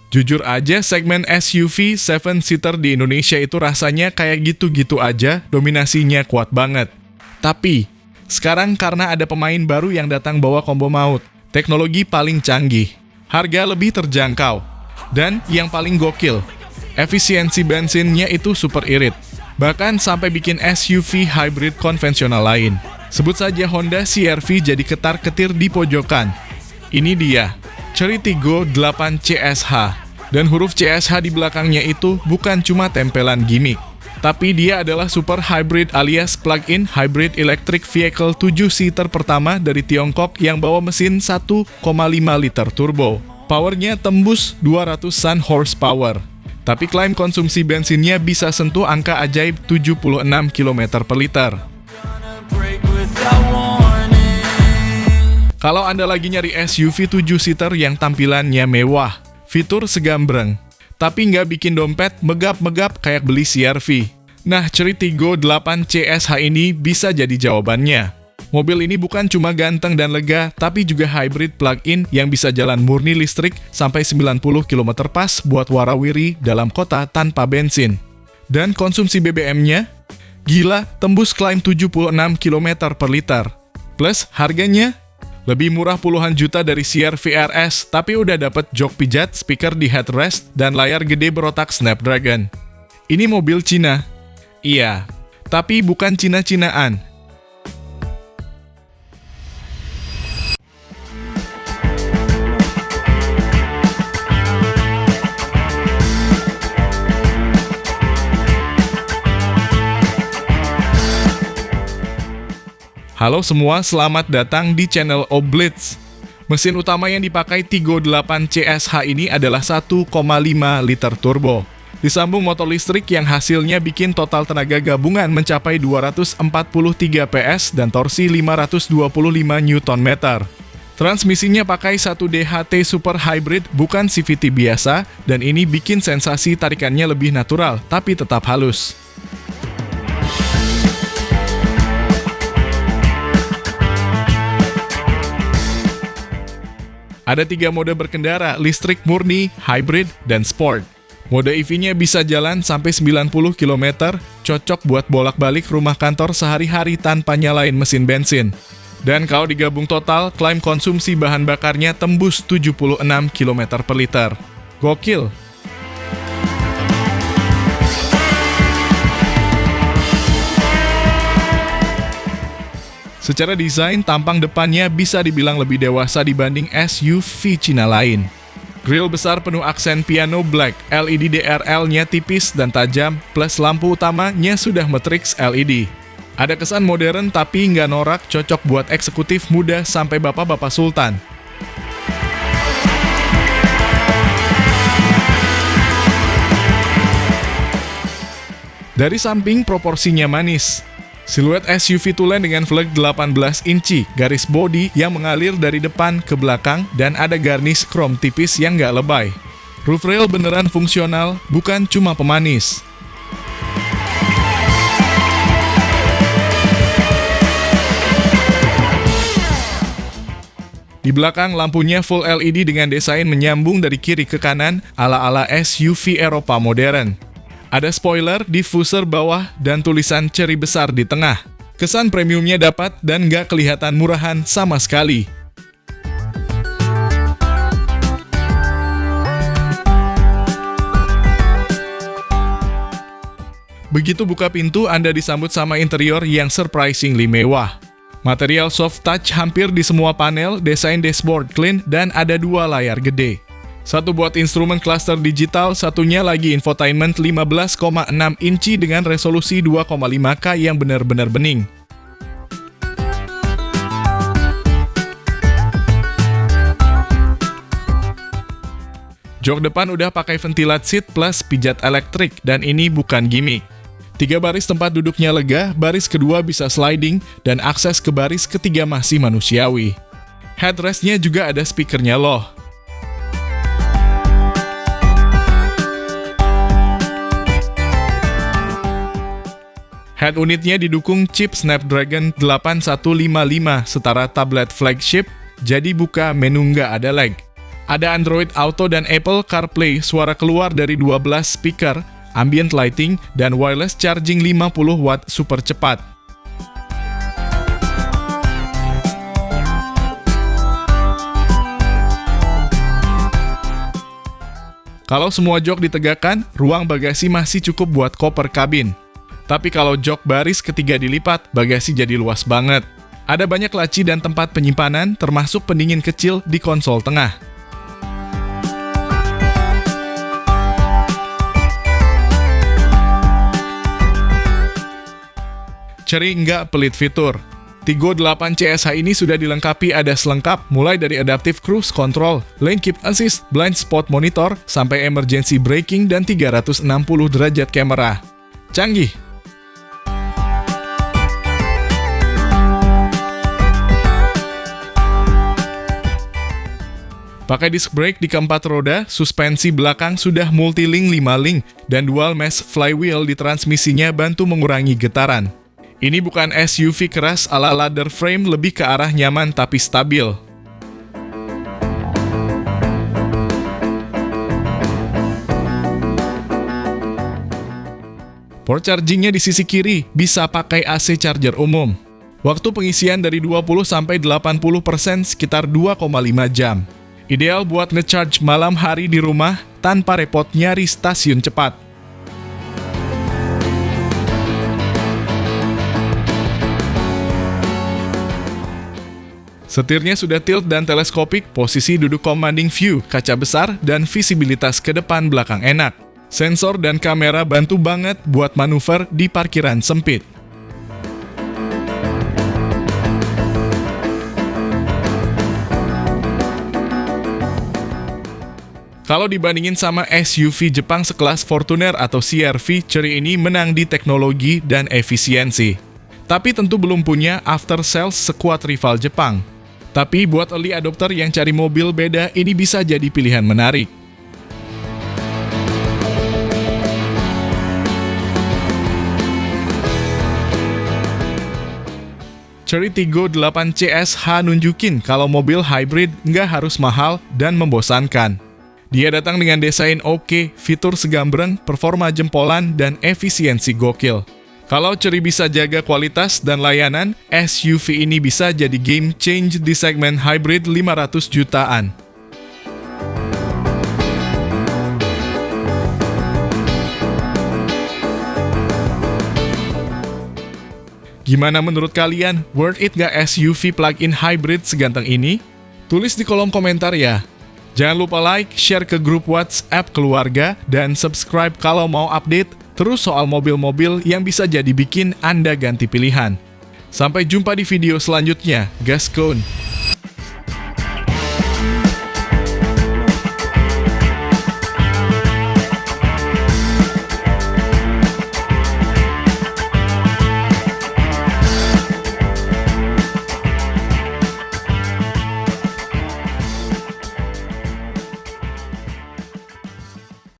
Jujur aja, segmen SUV 7-seater di Indonesia itu rasanya kayak gitu-gitu aja, dominasinya kuat banget. Tapi, sekarang karena ada pemain baru yang datang bawa combo maut, teknologi paling canggih, harga lebih terjangkau, dan yang paling gokil, efisiensi bensinnya itu super irit. Bahkan sampai bikin SUV hybrid konvensional lain. Sebut saja Honda CR-V jadi ketar-ketir di pojokan. Ini dia, Chery Tiggo 8 CSH. Dan huruf CSH di belakangnya itu bukan cuma tempelan gimmick, tapi dia adalah super hybrid alias plug-in hybrid electric vehicle 7-seater pertama dari Tiongkok yang bawa mesin 1,5 liter turbo. Powernya tembus 200 sun horsepower. Tapi klaim konsumsi bensinnya bisa sentuh angka ajaib 76 km per liter. Kalau Anda lagi nyari SUV 7-seater yang tampilannya mewah, fitur segambreng, tapi nggak bikin dompet megap-megap kayak beli CR-V, nah Chery Tiggo 8 CSH ini bisa jadi jawabannya. Mobil ini bukan cuma ganteng dan lega, tapi juga hybrid plug-in yang bisa jalan murni listrik sampai 90 km pas buat warawiri dalam kota tanpa bensin. Dan konsumsi BBM-nya, gila, tembus klaim 76 km per liter. Plus, harganya lebih murah puluhan juta dari CR-V RS, tapi udah dapet jok pijat, speaker di headrest, dan layar gede berotak Snapdragon. Ini mobil Cina. Iya, tapi bukan Cina-Cinaan. Halo semua, selamat datang di channel Oblitz. Mesin utama yang dipakai Tiggo 8 CSH ini adalah 1,5 liter turbo. Disambung motor listrik yang hasilnya bikin total tenaga gabungan mencapai 243 PS dan torsi 525 Nm. Transmisinya pakai 1 DHT Super Hybrid, bukan CVT biasa, dan ini bikin sensasi tarikannya lebih natural, tapi tetap halus. Ada 3 mode berkendara, listrik murni, hybrid, dan sport. Mode EV-nya bisa jalan sampai 90 km, cocok buat bolak-balik rumah kantor sehari-hari tanpa nyalain mesin bensin. Dan kalau digabung total, klaim konsumsi bahan bakarnya tembus 76 km per liter. Gokil! Secara desain, tampang depannya bisa dibilang lebih dewasa dibanding SUV Cina lain. Grill besar penuh aksen piano black, LED DRL-nya tipis dan tajam, plus lampu utamanya sudah matriks LED. Ada kesan modern tapi nggak norak, cocok buat eksekutif muda sampai bapak-bapak sultan. Dari samping proporsinya manis. Siluet SUV tulen dengan velg 18 inci, garis bodi yang mengalir dari depan ke belakang, dan ada garnish krom tipis yang nggak lebay. Roof rail beneran fungsional, bukan cuma pemanis. Di belakang, lampunya full LED dengan desain menyambung dari kiri ke kanan ala-ala SUV Eropa modern. Ada spoiler, diffuser bawah, dan tulisan Chery besar di tengah. Kesan premiumnya dapat dan nggak kelihatan murahan sama sekali. Begitu buka pintu, Anda disambut sama interior yang surprisingly mewah. Material soft touch hampir di semua panel, desain dashboard clean, dan ada 2 layar gede. Satu buat instrumen cluster digital, satunya lagi infotainment 15,6 inci dengan resolusi 2,5K yang benar-benar bening. Jok depan udah pakai ventilat seat plus pijat elektrik, dan ini bukan gimmick. 3 baris tempat duduknya lega, baris kedua bisa sliding, dan akses ke baris ketiga masih manusiawi. Headrestnya juga ada speakernya loh. Head unitnya didukung chip Snapdragon 8155 setara tablet flagship, jadi buka menu nggak ada lag. Ada Android Auto dan Apple CarPlay, suara keluar dari 12 speaker, ambient lighting, dan wireless charging 50 watt super cepat. Kalau semua jok ditegakkan, ruang bagasi masih cukup buat koper kabin. Tapi kalau jok baris ketiga dilipat, bagasi jadi luas banget. Ada banyak laci dan tempat penyimpanan, termasuk pendingin kecil di konsol tengah. Cherry nggak pelit fitur. Tigo 8 CSH ini sudah dilengkapi ADAS lengkap, mulai dari Adaptive Cruise Control, Lane Keep Assist, Blind Spot Monitor, sampai Emergency Braking dan 360 derajat kamera. Canggih! Pakai disc brake di keempat roda, suspensi belakang sudah multi-link 5 link, dan dual mesh flywheel di transmisinya bantu mengurangi getaran. Ini bukan SUV keras ala ladder frame, lebih ke arah nyaman tapi stabil. Port chargingnya di sisi kiri, bisa pakai AC charger umum. Waktu pengisian dari 20-80% sekitar 2,5 jam. Ideal buat nge-charge malam hari di rumah tanpa repot nyari stasiun cepat. Setirnya sudah tilt dan teleskopik, posisi duduk commanding view, kaca besar, dan visibilitas ke depan belakang enak. Sensor dan kamera bantu banget buat manuver di parkiran sempit. Kalau dibandingin sama SUV Jepang sekelas Fortuner atau CR-V, Chery ini menang di teknologi dan efisiensi. Tapi tentu belum punya after sales sekuat rival Jepang. Tapi buat early adopter yang cari mobil beda, ini bisa jadi pilihan menarik. Chery Tiggo 8 CSH nunjukin kalau mobil hybrid nggak harus mahal dan membosankan. Dia datang dengan desain oke, fitur segambreng, performa jempolan, dan efisiensi gokil. Kalau Chery bisa jaga kualitas dan layanan, SUV ini bisa jadi game change di segmen hybrid 500 jutaan. Gimana menurut kalian? Worth it gak SUV plug-in hybrid seganteng ini? Tulis di kolom komentar ya. Jangan lupa like, share ke grup WhatsApp keluarga, dan subscribe kalau mau update terus soal mobil-mobil yang bisa jadi bikin Anda ganti pilihan. Sampai jumpa di video selanjutnya, gaskon!